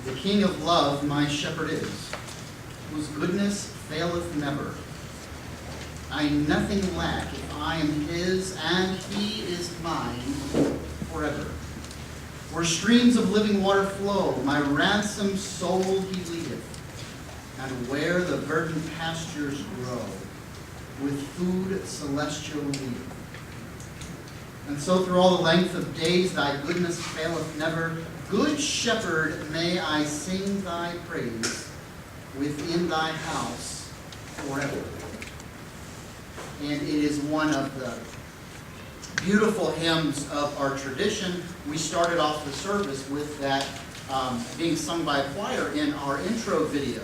The King of love my shepherd is, whose goodness faileth never. I nothing lack if I am his, and he is mine forever. Where streams of living water flow, my ransomed soul he leadeth, and where the verdant pastures grow, with food celestial leadeth. And so through all the length of days thy goodness faileth never. Good shepherd, may I sing thy praise within thy house forever. And it is one of the beautiful hymns of our tradition. We started off the service with that being sung by a choir in our intro video.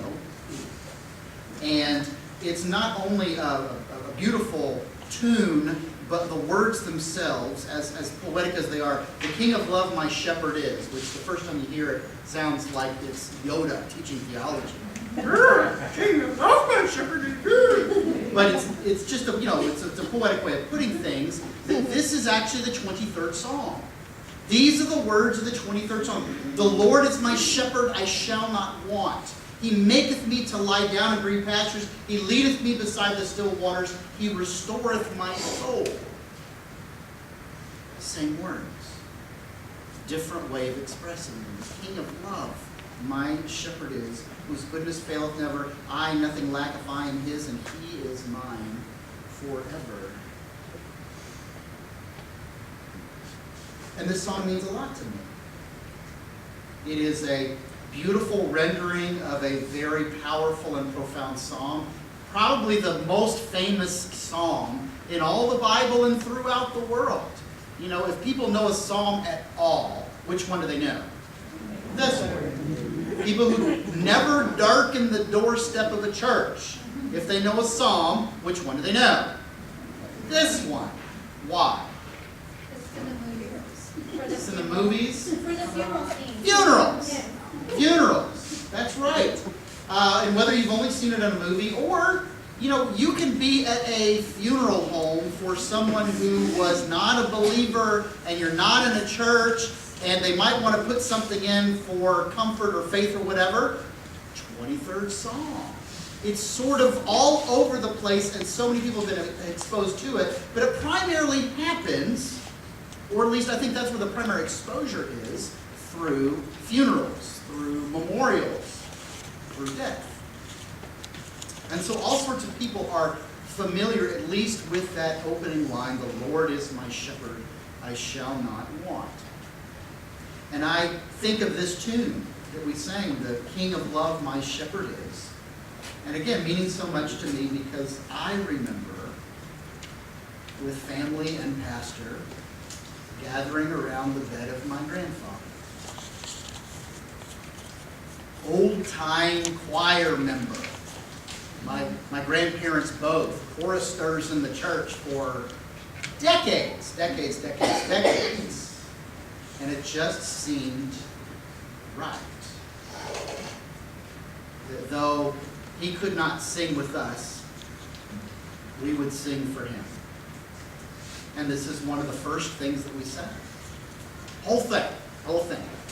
And it's not only a beautiful tune, but the words themselves, as poetic as they are. The King of love my shepherd is, which the first time you hear it sounds like it's Yoda teaching theology. King of love my shepherd is. But it's just it's a poetic way of putting things. That this is actually the 23rd Psalm. These are the words of the 23rd Psalm. The Lord is my shepherd, I shall not want. He maketh me to lie down in green pastures. He leadeth me beside the still waters. He restoreth my soul. Same words. Different way of expressing them. The King of love, my shepherd is, whose goodness faileth never. I nothing lack if I am his, and he is mine forever. And this song means a lot to me. It is a beautiful rendering of a very powerful and profound psalm. Probably the most famous psalm in all the Bible and throughout the world. You know, if people know a psalm at all, which one do they know? This one. People who never darken the doorstep of a church. If they know a psalm, which one do they know? This one. Why? It's in the movies. For the funeral scene. Funerals. Yeah. Funerals. That's right. And whether you've only seen it in a movie or, you can be at a funeral home for someone who was not a believer and you're not in a church and they might want to put something in for comfort or faith or whatever. 23rd Psalm. It's sort of all over the place and so many people have been exposed to it, but it primarily happens, or at least I think that's where the primary exposure is, through funerals, through memorials, through death. And so all sorts of people are familiar at least with that opening line, the Lord is my shepherd, I shall not want. And I think of this tune that we sang, the King of love my shepherd is. And again, meaning so much to me because I remember with family and pastor gathering around the bed of my grandfather. Old-time choir member. My grandparents both, choristers in the church for decades. And it just seemed right. That though he could not sing with us, we would sing for him. And this is one of the first things that we sang. Whole thing.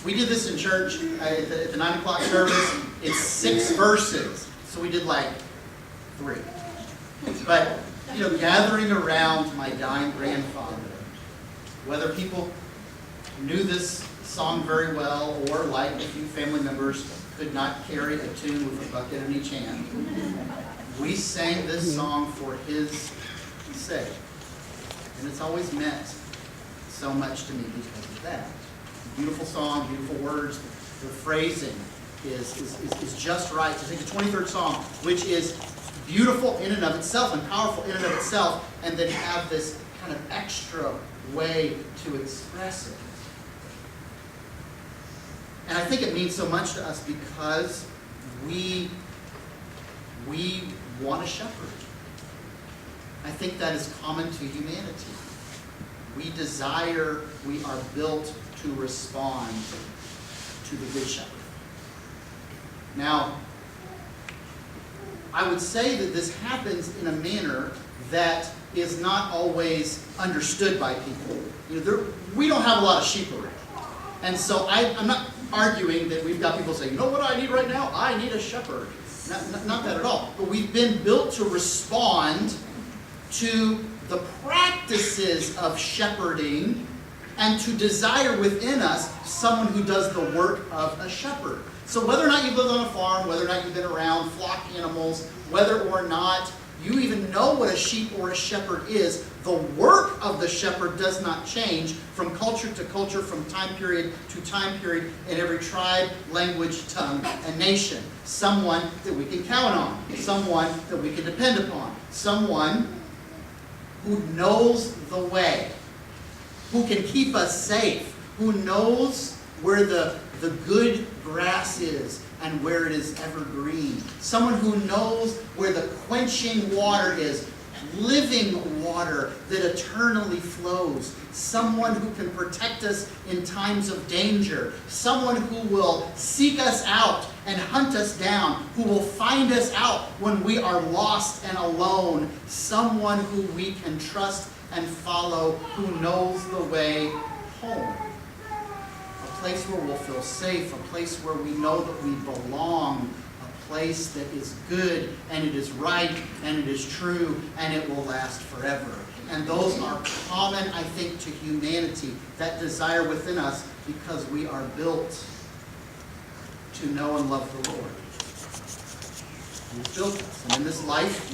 We did this in church at the 9 o'clock service. It's 6 verses. So we did like 3. But, gathering around my dying grandfather, whether people knew this song very well or like a few family members could not carry a tune with a bucket in each hand, we sang this song for his sake. And it's always meant so much to me because of that. Beautiful song, beautiful words. The phrasing is just right. To take the 23rd Psalm, which is beautiful in and of itself and powerful in and of itself, and then have this kind of extra way to express it. And I think it means so much to us because we want a shepherd. I think that is common to humanity. We are built to respond to the Good Shepherd. Now, I would say that this happens in a manner that is not always understood by people. We don't have a lot of sheep around. And so I'm not arguing that we've got people saying, you know what I need right now? I need a shepherd. Not that at all. But we've been built to respond to the practices of shepherding and to desire within us someone who does the work of a shepherd. So whether or not you've lived on a farm, whether or not you've been around flock animals, whether or not you even know what a sheep or a shepherd is, the work of the shepherd does not change from culture to culture, from time period to time period, in every tribe, language, tongue, and nation. Someone that we can count on, someone that we can depend upon, someone who knows the way, who can keep us safe, who knows where the good grass is and where it is evergreen. Someone who knows where the quenching water is, living water that eternally flows. Someone who can protect us in times of danger. Someone who will seek us out and hunt us down. Who will find us out when we are lost and alone. Someone who we can trust and follow, who knows the way home. A place where we'll feel safe, a place where we know that we belong, a place that is good, and it is right, and it is true, and it will last forever. And those are common, I think, to humanity, that desire within us, because we are built to know and love the Lord. He's built us. And in this life,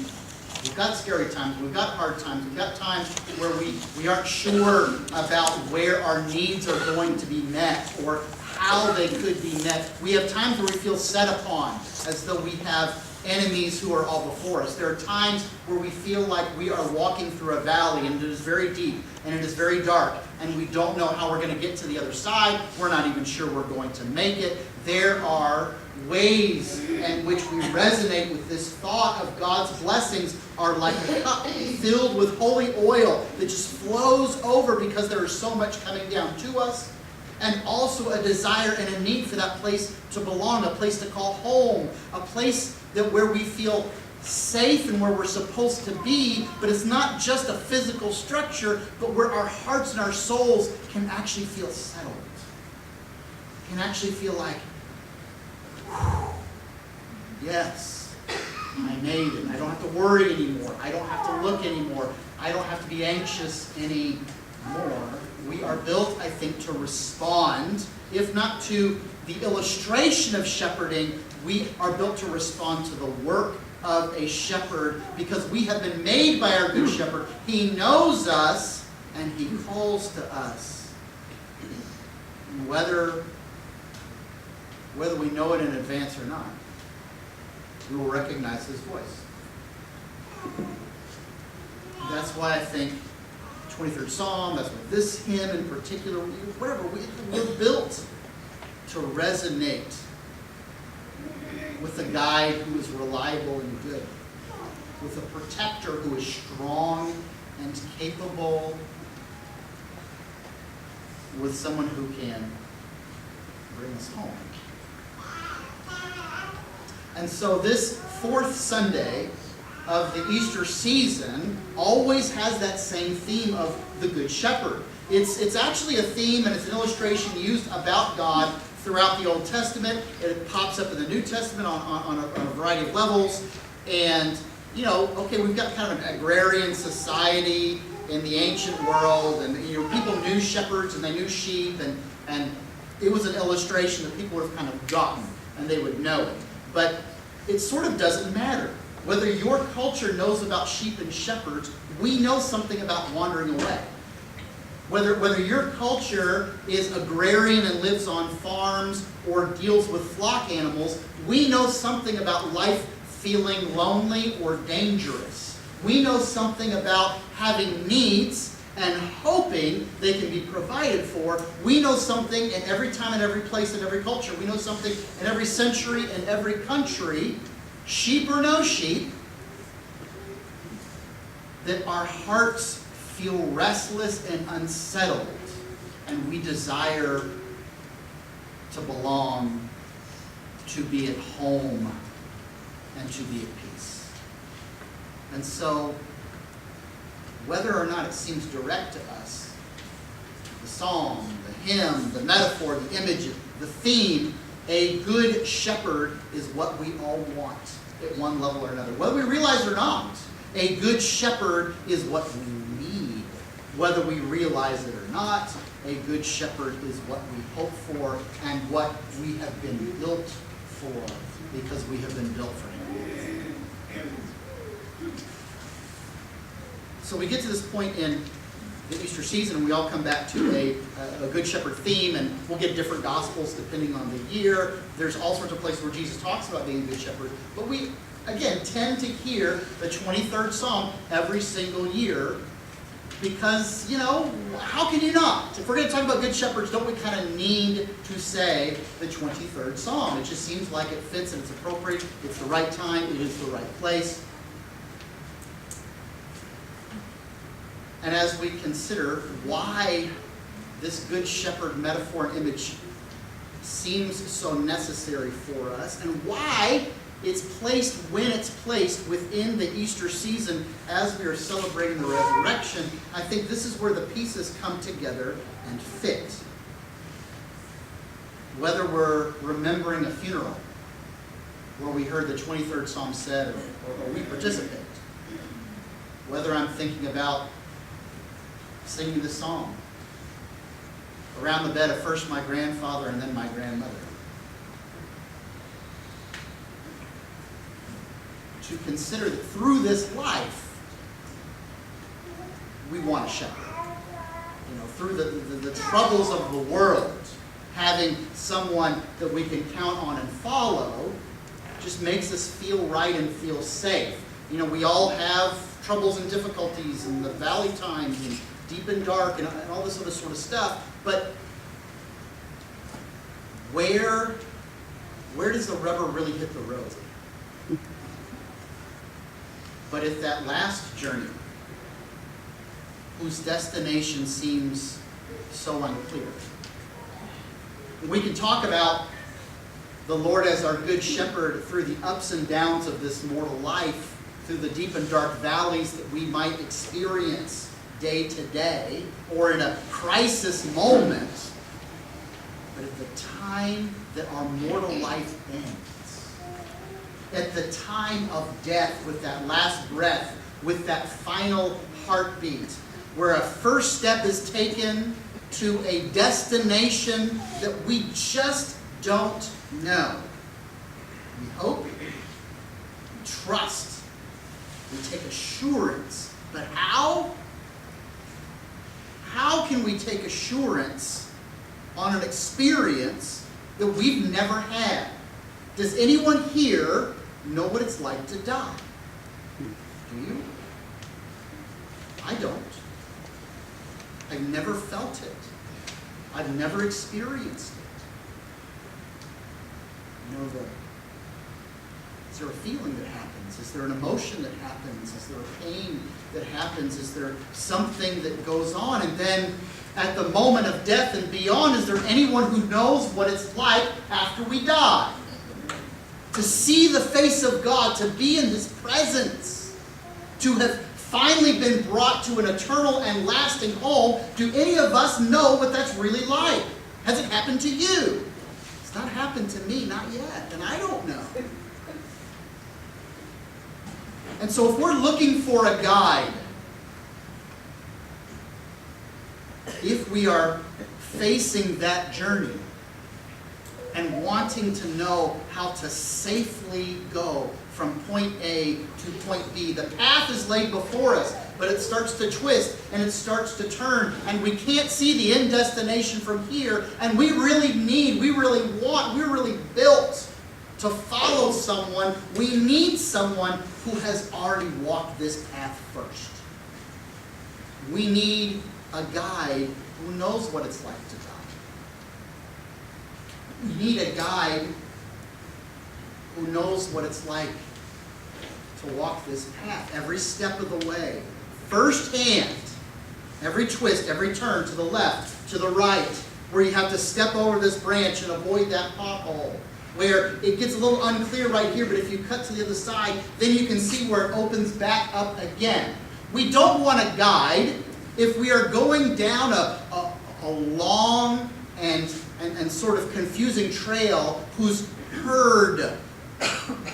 we've got scary times, we've got hard times, we've got times where we aren't sure about where our needs are going to be met or how they could be met. We have times where we feel set upon, as though we have enemies who are all before us. There are times where we feel like we are walking through a valley and it is very deep and it is very dark and we don't know how we're going to get to the other side. We're not even sure we're going to make it. There are ways in which we resonate with this thought of God's blessings are like a cup filled with holy oil that just flows over because there is so much coming down to us, and also a desire and a need for that place to belong, a place to call home, a place that where we feel safe and where we're supposed to be, but it's not just a physical structure, but where our hearts and our souls can actually feel settled, can actually feel like, yes, I made it. I don't have to worry anymore. I don't have to look anymore. I don't have to be anxious anymore. We are built, I think, to respond, if not to the illustration of shepherding, we are built to respond to the work of a shepherd, because we have been made by our good shepherd. He knows us and he calls to us. Whether we know it in advance or not, we will recognize his voice. That's why I think 23rd Psalm, that's what this hymn in particular, whatever, we're built to resonate with a guide who is reliable and good, with a protector who is strong and capable, with someone who can bring us home. And so this fourth Sunday of the Easter season always has that same theme of the Good Shepherd. It's actually a theme and it's an illustration used about God throughout the Old Testament. It pops up in the New Testament on a variety of levels. And, you know, okay, we've got kind of an agrarian society in the ancient world, and people knew shepherds and they knew sheep, and it was an illustration that people would have kind of gotten and they would know it. But it sort of doesn't matter. Whether your culture knows about sheep and shepherds, we know something about wandering away. Whether your culture is agrarian and lives on farms or deals with flock animals, we know something about life feeling lonely or dangerous. We know something about having needs and hoping they can be provided for. We know something in every time, in every place, in every culture. We know something in every century, in every country, sheep or no sheep, that our hearts feel restless and unsettled, and we desire to belong, to be at home, and to be at peace. And so, whether or not it seems direct to us, the psalm, the hymn, the metaphor, the image, the theme, a good shepherd is what we all want at one level or another. Whether we realize it or not, a good shepherd is what we need. Whether we realize it or not, a good shepherd is what we hope for and what we have been built for, because we have been built for him. So we get to this point in the Easter season, and we all come back to a Good Shepherd theme, and we'll get different Gospels depending on the year. There's all sorts of places where Jesus talks about being a Good Shepherd. But we, again, tend to hear the 23rd Psalm every single year because, how can you not? If we're going to talk about Good Shepherds, don't we kind of need to say the 23rd Psalm? It just seems like it fits and it's appropriate. It's the right time. It is the right place. And as we consider why this Good Shepherd metaphor and image seems so necessary for us, and why it's placed when it's placed within the Easter season as we are celebrating the resurrection, I think this is where the pieces come together and fit. Whether we're remembering a funeral where we heard the 23rd Psalm said, or we participate. Whether I'm thinking about singing the song around the bed of first my grandfather and then my grandmother. To consider that through this life, we want a shepherd. Through the troubles of the world, having someone that we can count on and follow just makes us feel right and feel safe. We all have troubles and difficulties in the valley times and deep and dark and all this other sort of stuff. But where does the rubber really hit the road? But if that last journey, whose destination seems so unclear, we can talk about the Lord as our good shepherd through the ups and downs of this mortal life, through the deep and dark valleys that we might experience day to day, or in a crisis moment. But at the time that our mortal life ends, at the time of death, with that last breath, with that final heartbeat, where a first step is taken to a destination that we just don't know. We hope, we trust, we take assurance. But how? How can we take assurance on an experience that we've never had? Does anyone here know what it's like to die? Do you? I don't. I've never felt it. I've never experienced it. Is there a feeling that happens? Is there an emotion that happens? Is there a pain that happens? Is there something that goes on? And then at the moment of death and beyond, is there anyone who knows what it's like after we die? To see the face of God, to be in His presence, to have finally been brought to an eternal and lasting home. Do any of us know what that's really like? Has it happened to you? It's not happened to me, not yet, and I don't know. And so if we're looking for a guide, if we are facing that journey and wanting to know how to safely go from point A to point B, the path is laid before us, but it starts to twist and it starts to turn, and we can't see the end destination from here, and we're really built to follow someone. We need someone who has already walked this path first. We need a guide who knows what it's like to die. We need a guide who knows what it's like to walk this path every step of the way, firsthand. Every twist, every turn, to the left, to the right, where you have to step over this branch and avoid that pothole, where it gets a little unclear right here, but if you cut to the other side, then you can see where it opens back up again. We don't want a guide if we are going down a a long and sort of confusing trail, who's heard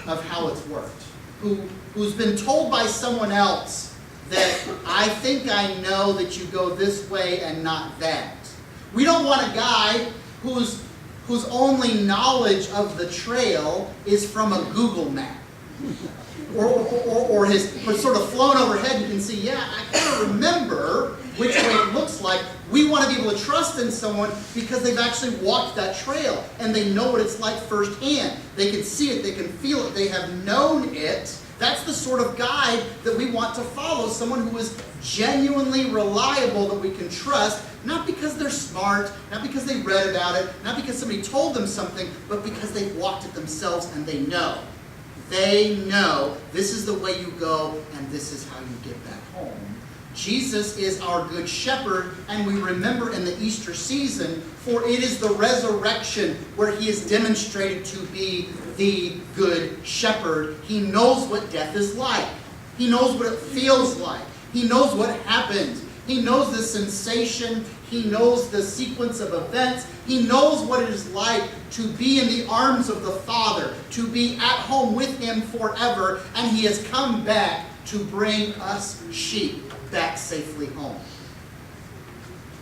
of how it's worked, who's been told by someone else that I think I know that you go this way and not that. We don't want a guy whose only knowledge of the trail is from a Google map. Or has sort of flown overhead and can see, yeah, I kind of remember which way it looks like. We want to be able to trust in someone because they've actually walked that trail and they know what it's like firsthand. They can see it, they can feel it, they have known it. That's the sort of guide that we want to follow, someone who is genuinely reliable, that we can trust, not because they're smart, not because they read about it, not because somebody told them something, but because they've walked it themselves and they know. They know this is the way you go and this is how you get back home. Jesus is our good shepherd, and we remember in the Easter season, for it is the resurrection where he is demonstrated to be the good shepherd. He knows what death is like. He knows what it feels like. He knows what happens. He knows the sensation. He knows the sequence of events. He knows what it is like to be in the arms of the Father, to be at home with him forever, and he has come back to bring us sheep back safely home.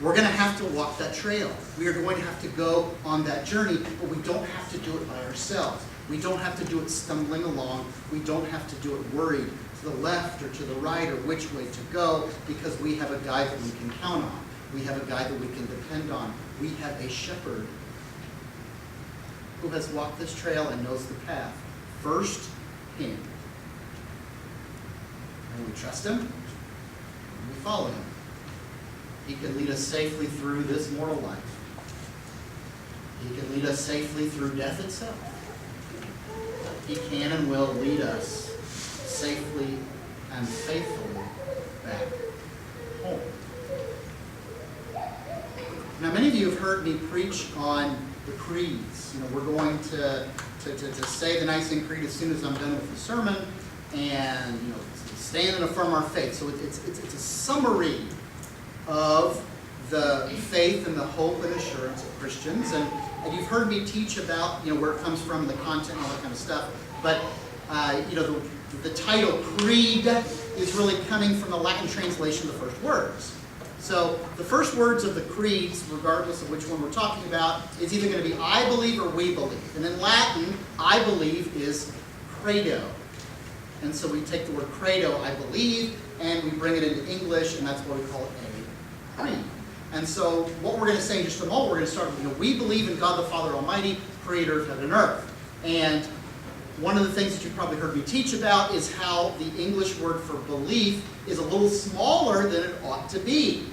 We're going to have to walk that trail. We are going to have to go on that journey, but we don't have to do it by ourselves. We don't have to do it stumbling along. We don't have to do it worried to the left or to the right or which way to go, because we have a guide that we can count on. We have a guide that we can depend on. We have a shepherd who has walked this trail and knows the path firsthand. And we trust him, and we follow him. He can lead us safely through this mortal life. He can lead us safely through death itself. He can and will lead us safely and faithfully back home. Now, many of you have heard me preach on the creeds. We're going to say the Nicene Creed as soon as I'm done with the sermon, and stand and affirm our faith. So it's a summary of the faith and the hope and assurance of Christians. And you've heard me teach about where it comes from, the content, and all that kind of stuff. But the title creed is really coming from the Latin translation of the first words. So the first words of the creeds, regardless of which one we're talking about, is either going to be I believe or we believe. And in Latin, I believe is credo. And so we take the word credo, I believe, and we bring it into English, and that's what we call it a creed. And so what we're going to say in just a moment, we're going to start with, we believe in God the Father Almighty, creator of heaven and earth. And one of the things that you've probably heard me teach about is how the English word for belief is a little smaller than it ought to be.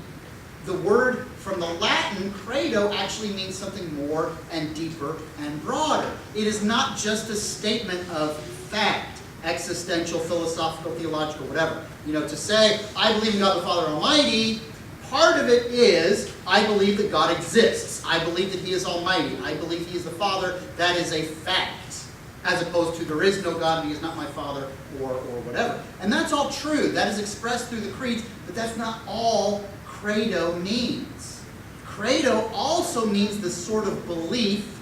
The word from the Latin, credo, actually means something more and deeper and broader. It is not just a statement of fact, existential, philosophical, theological, whatever. To say, I believe in God the Father Almighty, part of it is, I believe that God exists. I believe that he is almighty. I believe he is the Father. That is a fact. As opposed to, there is no God, he is not my Father, or whatever. And that's all true. That is expressed through the creeds, but that's not all credo means. Credo also means the sort of belief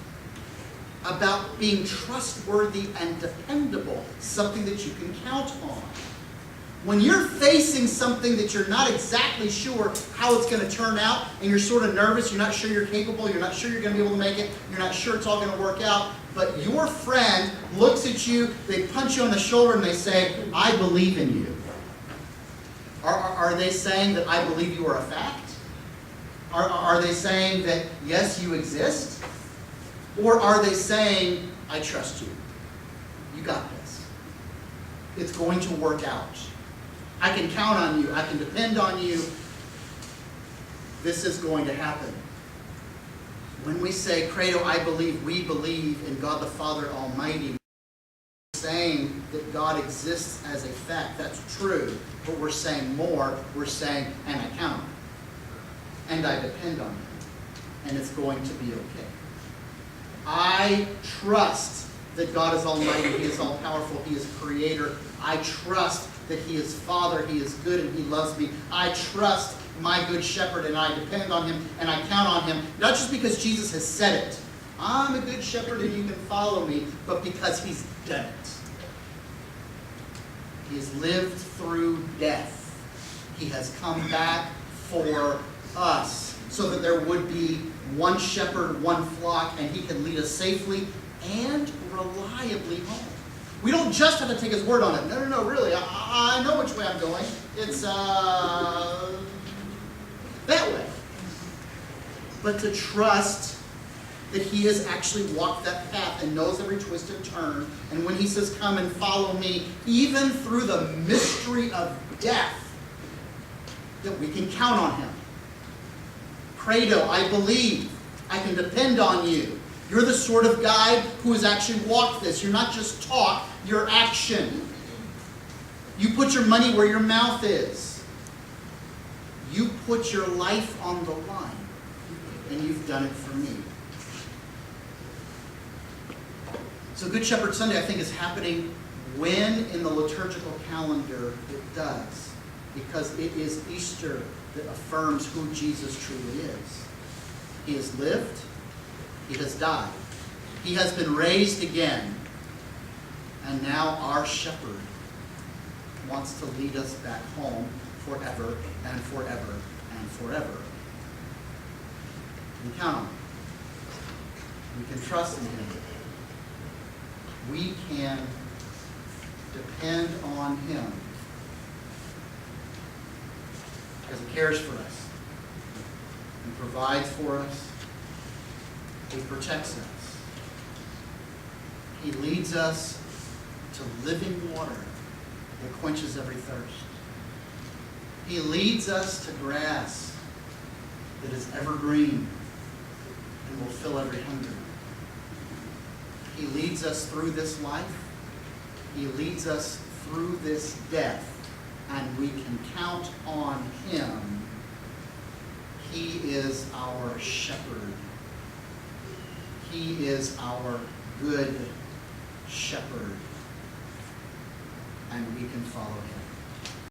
about being trustworthy and dependable, something that you can count on. When you're facing something that you're not exactly sure how it's going to turn out, and you're sort of nervous, you're not sure you're capable, you're not sure you're going to be able to make it, you're not sure it's all going to work out, but your friend looks at you, they punch you on the shoulder, and they say, I believe in you. Are they saying that I believe you are a fact? Are they saying that, yes, you exist? Or are they saying, I trust you. You got this. It's going to work out. I can count on you. I can depend on you. This is going to happen. When we say, credo, I believe, we believe in God the Father Almighty, we're saying that God exists as a fact. That's true. But we're saying more. We're saying, and I count on him. And I depend on him. And it's going to be okay. I trust that God is almighty. He is all-powerful. He is creator. I trust that he is Father, he is good, and he loves me. I trust my good shepherd, and I depend on him, and I count on him, not just because Jesus has said it, I'm a good shepherd and you can follow me, but because he's done it. He has lived through death. He has come back for us so that there would be one shepherd, one flock, and he can lead us safely and reliably home. We don't just have to take his word on it. No, really. I know which way I'm going. It's that way. But to trust that he has actually walked that path and knows every twist and turn. And when he says, come and follow me, even through the mystery of death, that we can count on him. Credo, I believe. I can depend on you. You're the sort of guy who has actually walked this. You're not just talk, you're action. You put your money where your mouth is. You put your life on the line. And you've done it for me. So Good Shepherd Sunday, I think, is happening when in the liturgical calendar it does. Because it is Easter that affirms who Jesus truly is. He has lived. He has died. He has been raised again. And now our shepherd wants to lead us back home forever and forever and forever. We count on him. We can trust in him. We can depend on him because he cares for us. He provides for us. He protects us. He leads us to living water that quenches every thirst. He leads us to grass that is evergreen and will fill every hunger. He leads us through this life. He leads us through this death. And we can count on him. He is our shepherd. He is our good shepherd. And we can follow him.